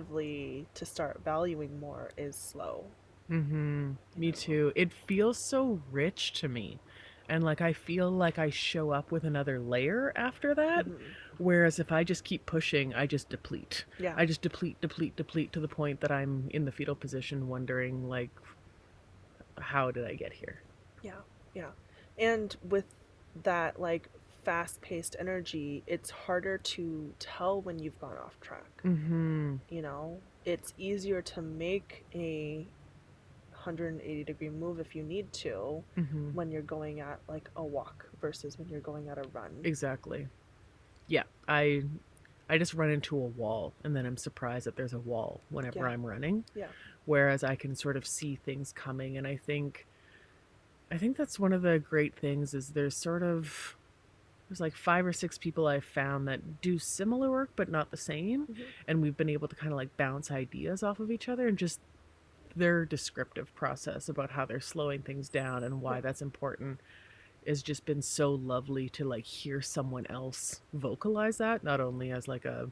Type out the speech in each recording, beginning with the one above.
intuitively to start valuing more is slow. Mm-hmm. You Me know? too. It feels so rich to me. And like I feel like I show up with another layer after that. Hmm. Whereas if I just keep pushing, I just deplete. Yeah. I just deplete to the point that I'm in the fetal position wondering like how did I get here? Yeah. Yeah. And with that like fast-paced energy, it's harder to tell when you've gone off track. Mm-hmm. You know, it's easier to make a 180-degree move if you need to Mm-hmm. when you're going at like a walk versus when you're going at a run. Exactly. Yeah. I just run into a wall and then I'm surprised that there's a wall whenever Yeah. I'm running. Yeah. Whereas I can sort of see things coming and I think that's one of the great things is there's like 5 or 6 people I've found that do similar work but not the same, Hmm. and we've been able to kind of like bounce ideas off of each other and just their descriptive process about how they're slowing things down and Yeah. why that's important has just been so lovely to like hear someone else vocalize that, not only as like a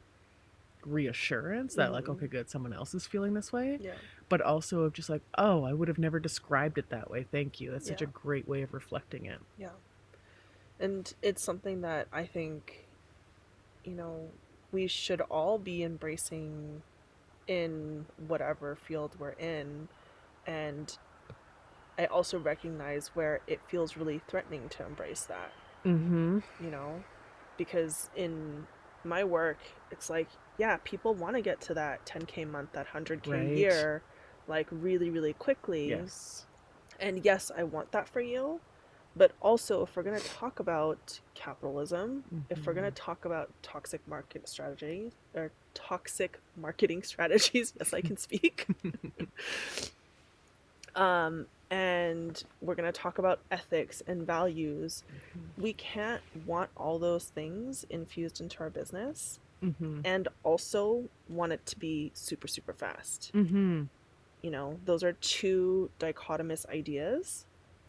reassurance that like Hmm. okay good someone else is feeling this way, Yeah. but also of just like oh I would have never described it that way, thank you, that's such Yeah. a great way of reflecting it. Yeah. And it's something that I think, you know, we should all be embracing in whatever field we're in. And I also recognize where it feels really threatening to embrace that, Mm-hmm. you know, because in my work, it's like, yeah, people want to get to that 10K month, that 100K Right. year, like really, really quickly. Yes. And yes, I want that for you. But also, if we're going to talk about capitalism, if we're going Mm-hmm. to talk about toxic market strategies or toxic marketing strategies, yes, I can speak. And we're going to talk about ethics and values. We can't want all those things infused into our business Mm-hmm. and also want it to be super, super fast. Mm-hmm. You know, those are two dichotomous ideas.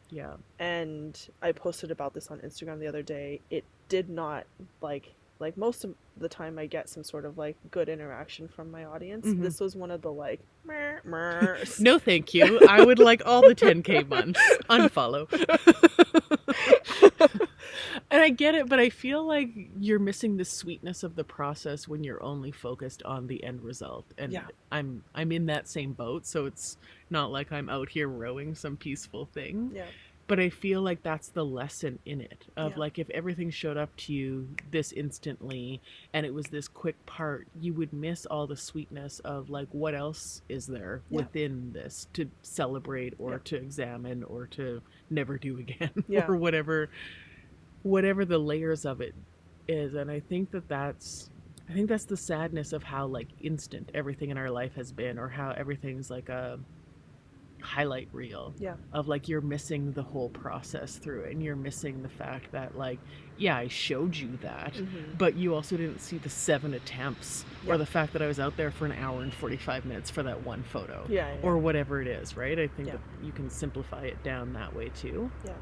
Yeah. And I posted about this on Instagram the other day. It did not like most of the time I get some sort of like good interaction from my audience. Mm-hmm. This was one of the like meh, mehs. No thank you, I would like all the 10K months unfollow. And I get it, but I feel like you're missing the sweetness of the process when you're only focused on the end result. And Yeah. I'm in that same boat, so it's not like I'm out here rowing some peaceful thing. Yeah. But I feel like that's the lesson in it of Yeah. like if everything showed up to you this instantly and it was this quick part, you would miss all the sweetness of like what else is there Yeah. within this to celebrate or Yeah. to examine or to never do again Yeah. or whatever the layers of it is. And I think that's the sadness of how like instant everything in our life has been, or how everything's like a highlight reel Yeah. of like you're missing the whole process through it, and you're missing the fact that like yeah I showed you that, Mhm. but you also didn't see the 7 attempts or Yeah. the fact that I was out there for an hour and 45 minutes for that one photo Yeah. Yeah. or whatever it is, right? I think Yeah. that you can simplify it down that way too. Yeah.